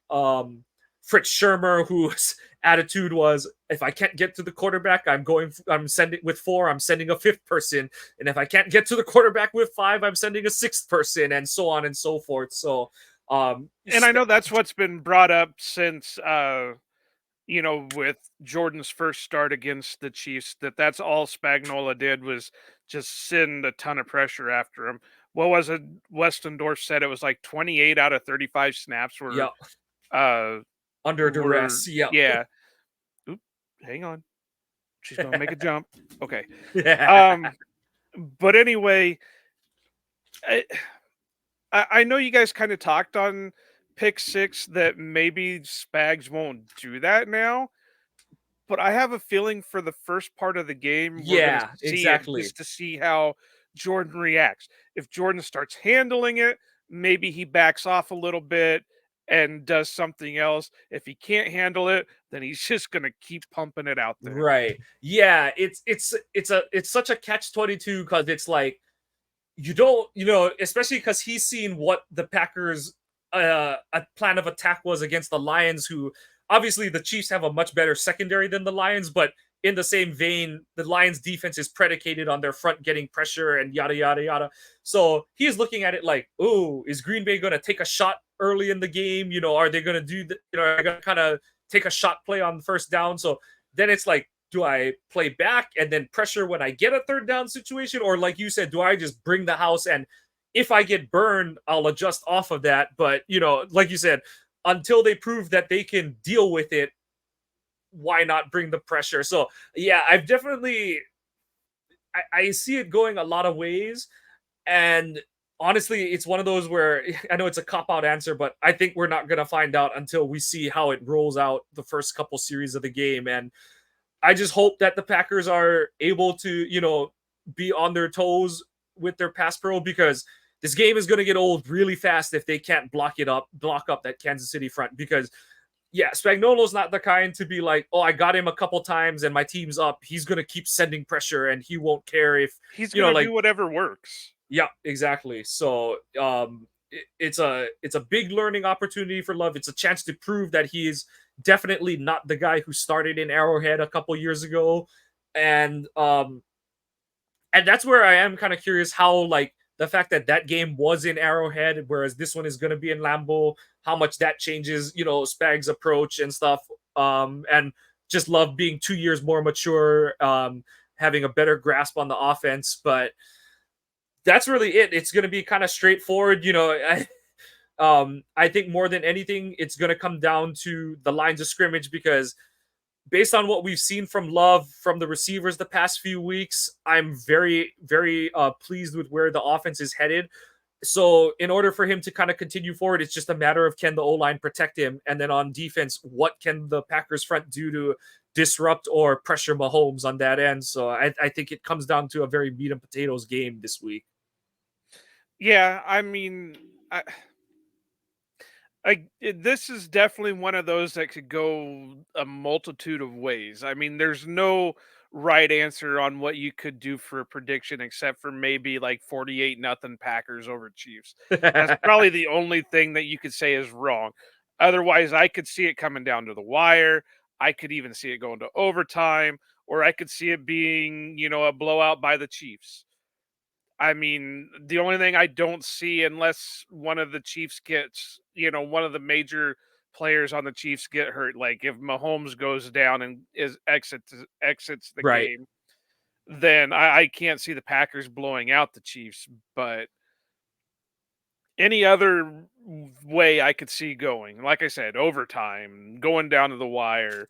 Fritz Shermer, whose attitude was, if I can't get to the quarterback, I'm sending with 4, I'm sending a 5th person. And if I can't get to the quarterback with 5, I'm sending a 6th person, and so on and so forth. So, And I know that's what's been brought up since, with Jordan's first start against the Chiefs, that's all Spagnuolo did was just send a ton of pressure after him. What was it? Westendorf said it was like 28 out of 35 snaps were, yeah, under were, duress. Yeah. yeah. Oop, hang on. She's going to make a jump. Okay. Yeah. But anyway, I know you guys kind of talked on pick 6 that maybe Spags won't do that now, but I have a feeling for the first part of the game, we're going to Yeah, see it exactly. just to see how Jordan reacts. If Jordan starts handling it, maybe he backs off a little bit and does something else. If he can't handle it, then he's just going to keep pumping it out there. Right. Yeah, it's such a catch-22 because it's like you don't, especially because he's seen what the Packers a plan of attack was against the Lions, who obviously the Chiefs have a much better secondary than the Lions, but in the same vein, the Lions defense is predicated on their front getting pressure and yada yada yada. So he's looking at it like, oh, is Green Bay going to take a shot early in the game? Are they going to do are they going to kind of take a shot play on the first down? So then it's like, do I play back and then pressure when I get a third down situation? Or like you said, do I just bring the house, and if I get burned, I'll adjust off of that? But, like you said, until they prove that they can deal with it, why not bring the pressure? So yeah, I've definitely, I see it going a lot of ways. And honestly, it's one of those where I know it's a cop-out answer, but I think we're not going to find out until we see how it rolls out the first couple series of the game. And I just hope that the Packers are able to, be on their toes with their pass pro, because this game is going to get old really fast if they can't block up that Kansas City front. Because yeah, Spagnuolo's not the kind to be like, oh, I got him a couple times and my team's up. He's going to keep sending pressure and he won't care if, He's going to like, do whatever works. Yeah, exactly. So it's a big learning opportunity for Love. It's a chance to prove that he is definitely not the guy who started in Arrowhead a couple years ago, and that's where I am kind of curious how, like, the fact that that game was in Arrowhead, whereas this one is going to be in Lambeau, how much that changes, Spag's approach and stuff. And just Love being 2 years more mature, having a better grasp on the offense. But that's really it. It's going to be kind of straightforward. I think more than anything, it's going to come down to the lines of scrimmage because based on what we've seen from Love from the receivers the past few weeks, I'm very, very pleased with where the offense is headed. So, in order for him to kind of continue forward, it's just a matter of can the O line protect him, and then on defense, what can the Packers front do to disrupt or pressure Mahomes on that end? So, I think it comes down to a very meat and potatoes game this week. Yeah, I mean, this is definitely one of those that could go a multitude of ways. I mean, there's no right answer on what you could do for a prediction except for maybe like 48 nothing Packers over Chiefs. That's probably the only thing that you could say is wrong. Otherwise, I could see it coming down to the wire. I could even see it going to overtime, or I could see it being, a blowout by the Chiefs. I mean, the only thing I don't see unless one of the Chiefs gets, one of the major players on the Chiefs get hurt, like if Mahomes goes down and is exits the Right. game, then I can't see the Packers blowing out the Chiefs. But any other way I could see going, like I said, overtime, going down to the wire,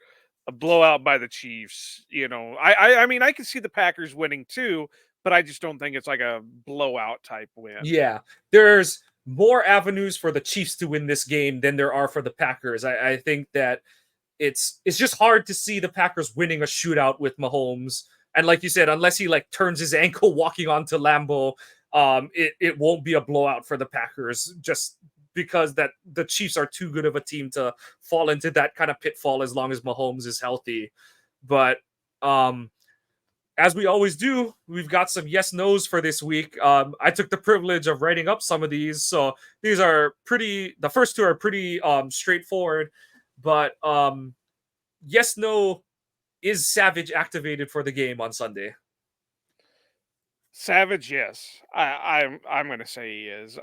a blowout by the Chiefs. I mean, I could see the Packers winning too, but I just don't think it's like a blowout type win. Yeah. There's more avenues for the Chiefs to win this game than there are for the Packers. I think that it's just hard to see the Packers winning a shootout with Mahomes. And like you said, unless he like turns his ankle walking onto Lambeau, it won't be a blowout for the Packers just because that the Chiefs are too good of a team to fall into that kind of pitfall as long as Mahomes is healthy. But as we always do, we've got some yes nos for this week. I took the privilege of writing up some of these, so these are pretty. The first two are pretty straightforward, but yes, no, is Savage activated for the game on Sunday? Savage, yes. I'm gonna say he is.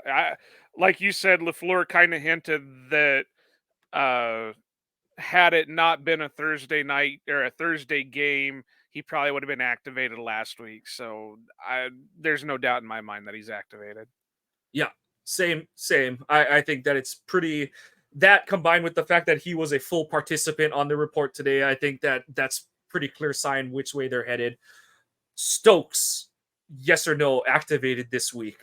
Like you said, LaFleur kind of hinted that uh had it not been a Thursday night or a Thursday game, he probably would have been activated last week. So there's no doubt in my mind that he's activated. Yeah, same. I think that it's pretty. That combined with the fact that he was a full participant on the report today, I think that that's pretty clear sign which way they're headed. Stokes, yes or no, activated this week?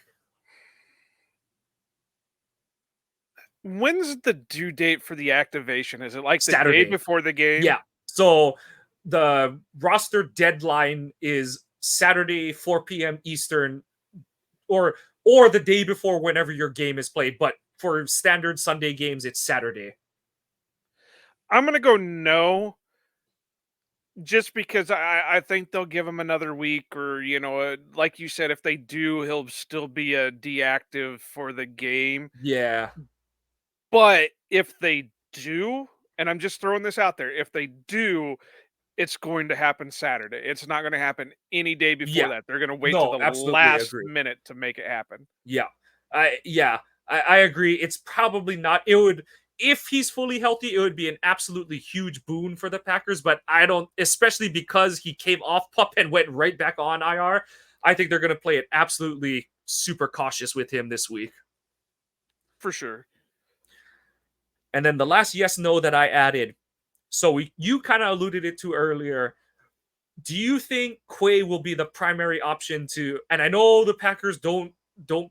When's the due date for the activation? Is it like the day Saturday. before the game? Yeah. So the roster deadline is Saturday, 4 p.m. Eastern, or the day before whenever your game is played. But for standard Sunday games, it's Saturday. I'm gonna go no, just because I think they'll give him another week, or like you said, if they do, he'll still be a deactive for the game. Yeah. But if they do, and I'm just throwing this out there, if they do, it's going to happen Saturday. It's not going to happen any day before Yeah. that. They're going to wait to No, the absolutely last agree. minute to make it happen. Yeah. I agree. It's probably not. It would, if he's fully healthy, it would be an absolutely huge boon for the Packers. But I don't, especially because he came off pup and went right back on IR. I think they're going to play it absolutely super cautious with him this week. For sure. And then the last yes no that I added. So you kind of alluded it to earlier. Do you think Quay will be the primary option to? And I know the Packers don't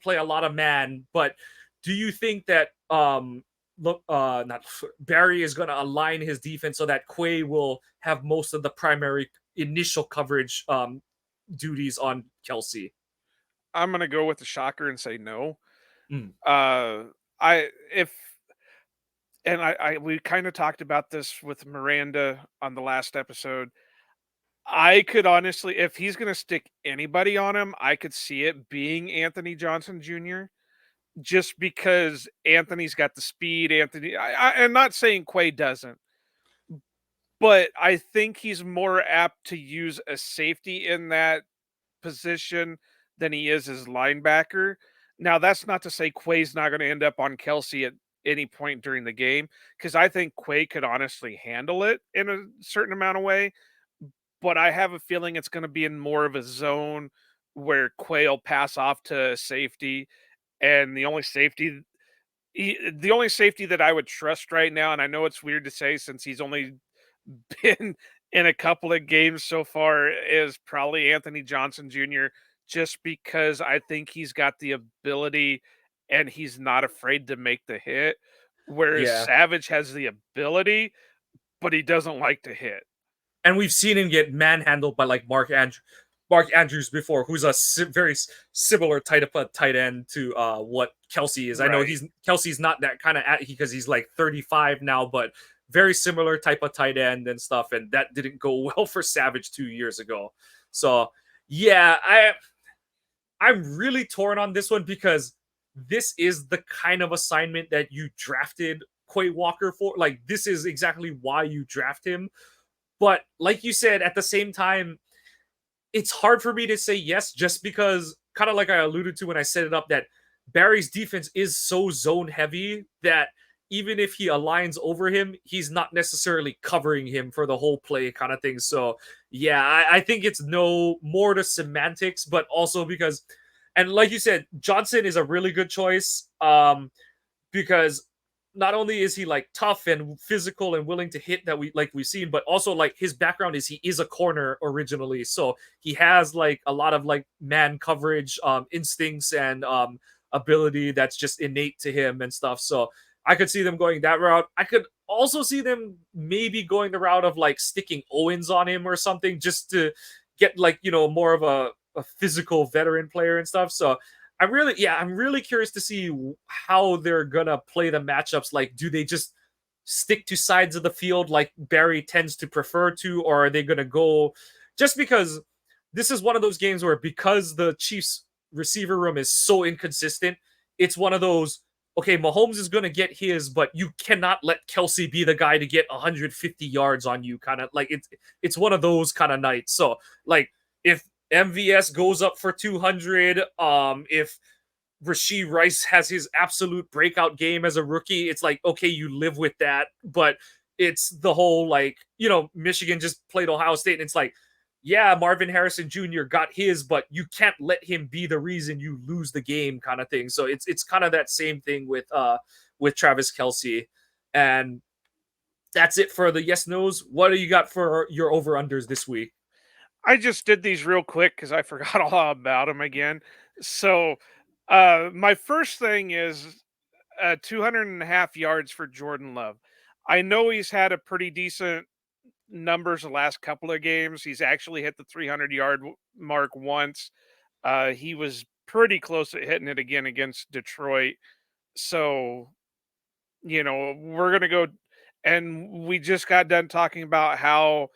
play a lot of man, but do you think that look not Barry is going to align his defense so that Quay will have most of the primary initial coverage duties on Kelsey? I'm going to go with the shocker and say no. Mm. Uh, I if and I we kind of talked about this with Miranda on the last episode. I could honestly, if he's going to stick anybody on him, I could see it being Anthony Johnson Jr. Just because Anthony's got the speed. I'm not saying Quay doesn't, but I think he's more apt to use a safety in that position than he is his linebacker. Now, that's not to say Quay's not going to end up on Kelsey at any point during the game, because I think Quay could honestly handle it in a certain amount of way. But I have a feeling it's going to be in more of a zone where Quay will pass off to safety, and the only safety that I would trust right now, and I know it's weird to say since he's only been in a couple of games so far, is probably Anthony Johnson Jr., just because I think he's got the ability and he's not afraid to make the hit, whereas Yeah. Savage has the ability, but he doesn't like to hit. And we've seen him get manhandled by like Mark Andrews before, who's a very similar type of tight end to what Kelsey is. I know Right. Kelsey's not that kind of because he's like 35 now, but very similar type of tight end and stuff. And that didn't go well for Savage 2 years ago. So yeah, I'm really torn on this one because this is the kind of assignment that you drafted Quay Walker for. Like, this is exactly why you draft him. But like you said, at the same time, it's hard for me to say yes just because, kind of like I alluded to when I set it up, that Barry's defense is so zone heavy that even if he aligns over him, he's not necessarily covering him for the whole play kind of thing. So yeah, I think it's no more to semantics, but also because, and like you said, Johnson is a really good choice. Because not only is he like tough and physical and willing to hit that we've seen, but also like his background is he is a corner originally, so he has like a lot of like man coverage instincts and ability that's just innate to him and stuff. So I could see them going that route. I could also see them maybe going the route of like sticking Owens on him or something just to get like, more of a physical veteran player and stuff. So I'm really curious to see how they're gonna play the matchups. Like, do they just stick to sides of the field like Barry tends to prefer to, or are they gonna go just because this is one of those games where, because the Chiefs receiver room is so inconsistent, it's one of those, okay, Mahomes is gonna get his, but you cannot let Kelsey be the guy to get 150 yards on you, kind of like it's one of those kind of nights. So like, if MVS goes up for 200. If Rashee Rice has his absolute breakout game as a rookie, it's like, okay, you live with that. But it's the whole like, Michigan just played Ohio State, and it's like, yeah, Marvin Harrison Jr. got his, but you can't let him be the reason you lose the game, kind of thing. So it's kind of that same thing with Travis Kelce. And that's it for the yes nos. What do you got for your over unders this week? I just did these real quick because I forgot all about them again. So, my first thing is 200.5 yards for Jordan Love. I know he's had a pretty decent numbers the last couple of games. He's actually hit the 300-yard mark once. He was pretty close to hitting it again against Detroit. So, we're going to go. And we just got done talking about how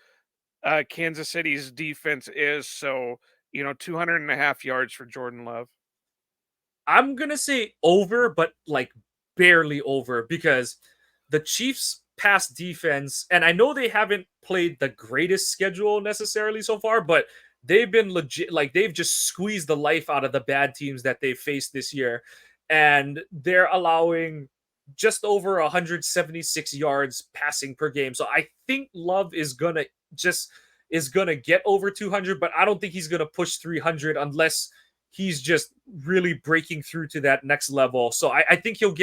Kansas City's defense is. So, 200.5 yards for Jordan Love. I'm gonna say over, but like barely over, because the Chiefs' pass defense, and I know they haven't played the greatest schedule necessarily so far, but they've been legit. Like, they've just squeezed the life out of the bad teams that they've faced this year, and they're allowing just over 176 yards passing per game. So I think Love is gonna get over 200, but I don't think he's gonna push 300 unless he's just really breaking through to that next level. So I think he'll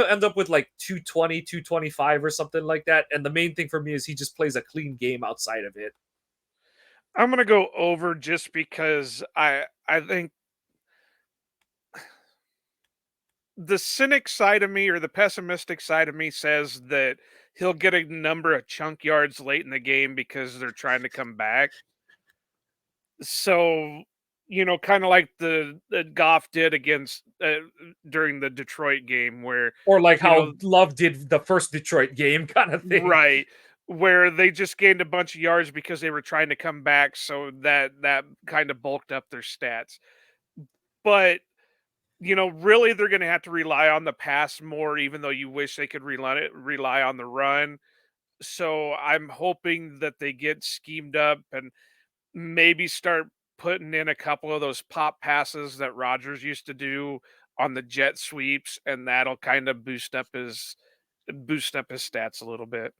end up with like 220, 225 or something like that. And the main thing for me is he just plays a clean game outside of it. I'm going to go over just because I think the cynic side of me or the pessimistic side of me says that he'll get a number of chunk yards late in the game because they're trying to come back. So, kind of like the Goff did against during the Detroit game where, Or like you know, how Love did the first Detroit game kind of thing. right, where they just gained a bunch of yards because they were trying to come back, so that kind of bulked up their stats. But really, they're going to have to rely on the pass more, even though you wish they could rely on the run. So I'm hoping that they get schemed up and maybe start putting in a couple of those pop passes that Rodgers used to do on the jet sweeps, and that'll kind of boost up his stats a little bit.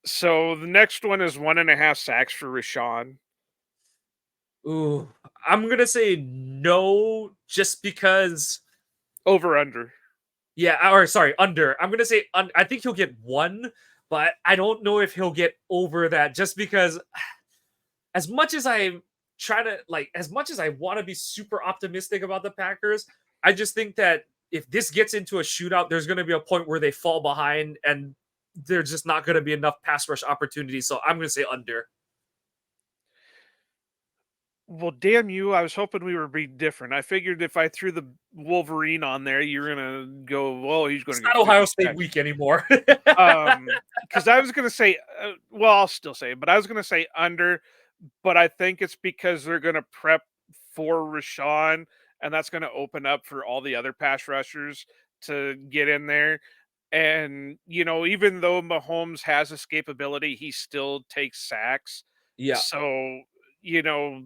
So the next one is 1.5 sacks for Rashawn. Ooh, I'm gonna say no, just because. Over under. Yeah, or sorry, under. I'm gonna say I think he'll get one, but I don't know if he'll get over that, just because as much as I try to as much as I want to be super optimistic about the Packers, I just think that if this gets into a shootout, there's going to be a point where they fall behind and there's just not going to be enough pass rush opportunities. So I'm going to say under. Well, damn you! I was hoping we were being different. I figured if I threw the Wolverine on there, you're gonna go, "Well, he's It's gonna not get Ohio 50 State sacks." week anymore. Because I was gonna say, well, I'll still say it, but I was gonna say under, but I think it's because they're gonna prep for Rashawn, and that's gonna open up for all the other pass rushers to get in there. And even though Mahomes has escapability, he still takes sacks. Yeah. So you know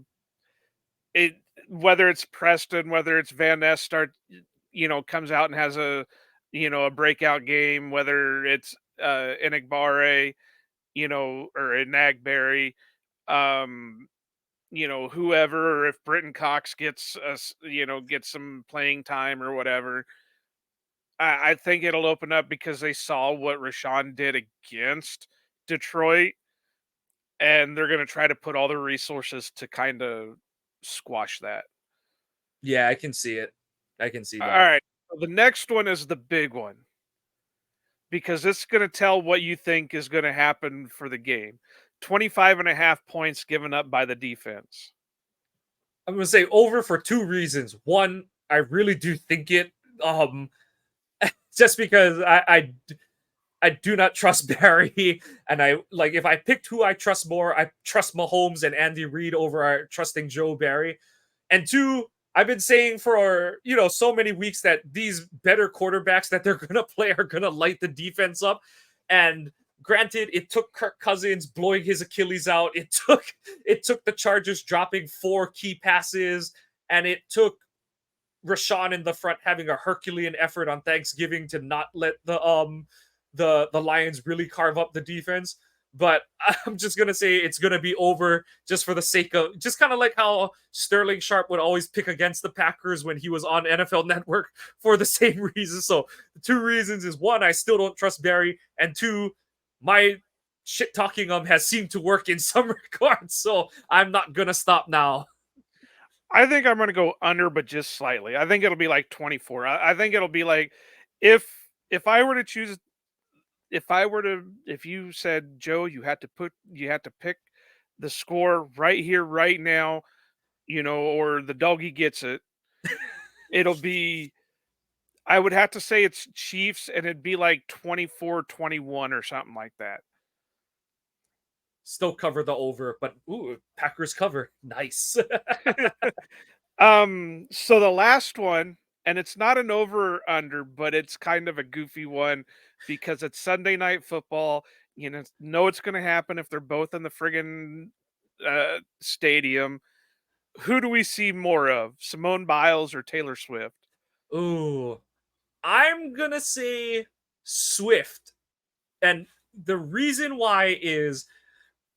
it whether it's Preston, whether it's Van Ness comes out and has a breakout game, whether it's Enigbare, or Enagberry, um, whoever, or if Britton Cox gets us, gets some playing time or whatever. I think it'll open up because they saw what Rashawn did against Detroit, and they're gonna try to put all their resources to kind of squash that. Yeah, I can see it. I can see All that. right. So the next one is the big one because it's going to tell what you think is going to happen for the game. 25.5 points given up by the defense. I'm going to say over for two reasons. One, I really do think it. Um, just because I do not trust Barry, and I like if I picked who I trust more, I trust Mahomes and Andy Reid over trusting Joe Barry. And two, I've been saying for so many weeks that these better quarterbacks that they're gonna play are gonna light the defense up. And granted, it took Kirk Cousins blowing his Achilles out. It took the Chargers dropping 4 key passes, and it took Rashawn in the front having a Herculean effort on Thanksgiving to not let the Lions really carve up the defense. But I'm just gonna say it's gonna be over just for the sake of just kind of like how Sterling Sharp would always pick against the Packers when he was on NFL Network for the same reason. So the two reasons is one, I still don't trust Barry, and two, my shit talking has seemed to work in some regards. So I'm not gonna stop now. I think I'm going to go under, but just slightly. I think it'll be like 24. I think it'll be like if if I were to choose, if you said, Joe, you had to pick the score right here, right now, or the doggy gets it. It'll be I would have to say it's Chiefs, and it'd be like 24-21 or something like that. Still cover the over, but ooh, Packers cover. Nice. So the last one, and it's not an over or under, but it's kind of a goofy one because it's Sunday night football. Know it's going to happen if they're both in the friggin' stadium. Who do we see more of, Simone Biles or Taylor Swift? Ooh, I'm gonna say Swift. And the reason why is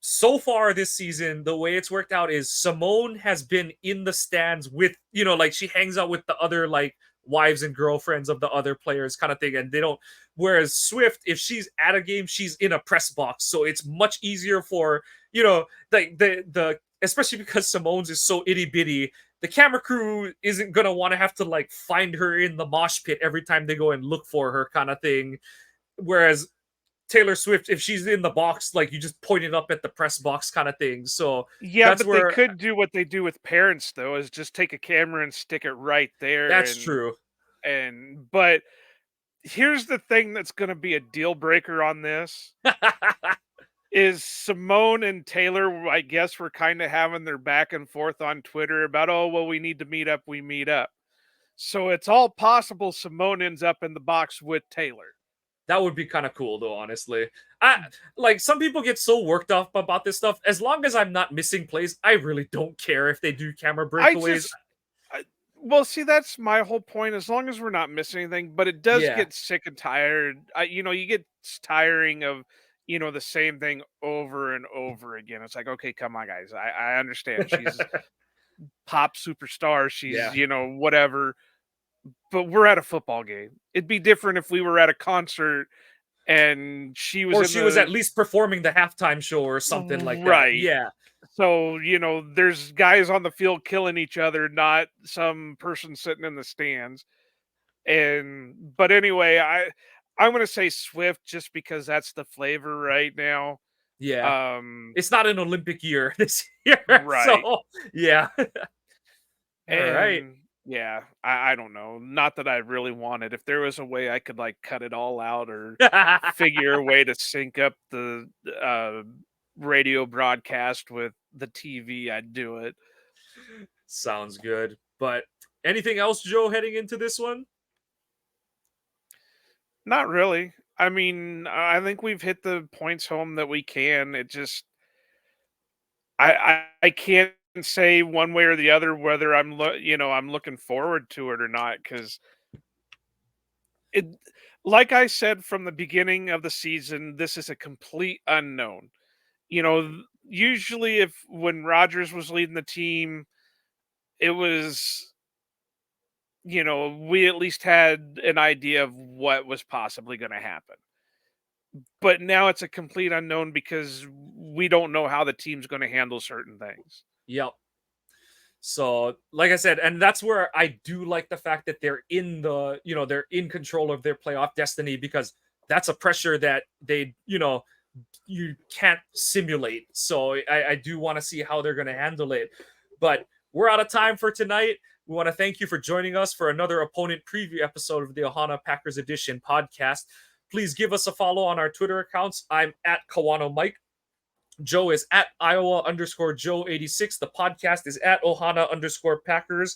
so far this season, the way it's worked out is Simone has been in the stands with, like she hangs out with the other like wives and girlfriends of the other players kind of thing. And they don't, whereas Swift, if she's at a game, she's in a press box. So it's much easier for, especially because Simone's is so itty bitty, the camera crew isn't going to want to have to like find her in the mosh pit every time they go and look for her kind of thing. Whereas Taylor Swift, if she's in the box, like you just point it up at the press box kind of thing. So Yeah, that's but they where could do what they do with parents, though, is just take a camera and stick it right there. that's and true. and but here's the thing that's going to be a deal breaker on this. is Simone and Taylor, I guess, were kind of having their back and forth on Twitter about, oh, well, we need to meet up. We meet up. So it's all possible Simone ends up in the box with Taylor. That would be kind of cool, though. Honestly, I like some people get so worked up about this stuff. As long as I'm not missing plays, I really don't care if they do camera I breakaways. just, well, see, that's my whole point. As long as we're not missing anything, but it does Yeah, get sick and tired. You get tiring of, the same thing over and over again. It's like, okay, come on, guys. I understand she's pop superstar. She's, yeah. whatever. But we're at a football game. It'd be different if we were at a concert and she was Or in she was at the least performing the halftime show or something like that. right. Yeah, So, there's guys on the field killing each other, not some person sitting in the stands. But anyway, I'm gonna say Swift just because that's the flavor right now. yeah. Um, It's not an Olympic year this year, right. so yeah. All right. And yeah, I don't know. Not that I really wanted. If there was a way I could like cut it all out or figure a way to sync up the radio broadcast with the TV, I'd do it. Sounds good. But anything else, Joe, heading into this one? Not really. I mean, I think we've hit the points home that we can. It just I can't say one way or the other whether I'm looking forward to it or not because it like I said from the beginning of the season, this is a complete unknown. Usually if when Rodgers was leading the team, it was we at least had an idea of what was possibly going to happen. But now it's a complete unknown because we don't know how the team's going to handle certain things. Yep. So, like I said, and that's where I do like the fact that they're in they're in control of their playoff destiny because that's a pressure that you can't simulate. So I do want to see how they're going to handle it. But we're out of time for tonight. We want to thank you for joining us for another opponent preview episode of the Ohana Packers Edition podcast. Please give us a follow on our Twitter accounts. I'm at Kawano Mike. Joe is at Iowa_Joe86. The podcast is at Ohana_Packers.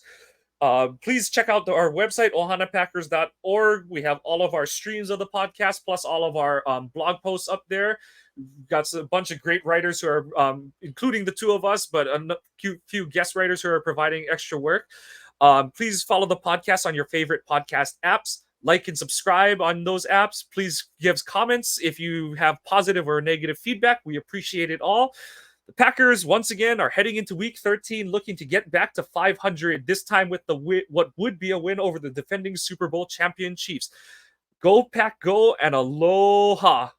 Please check out our website, ohanapackers.org. We have all of our streams of the podcast, plus all of our blog posts up there. We've got a bunch of great writers who are, including the two of us, but a few guest writers who are providing extra work. Please follow the podcast on your favorite podcast apps. Like and subscribe on those apps. Please give us comments if you have positive or negative feedback. We appreciate it all. The Packers, once again, are heading into Week 13, looking to get back to 500, this time with what would be a win over the defending Super Bowl champion Chiefs. Go Pack, go, and aloha.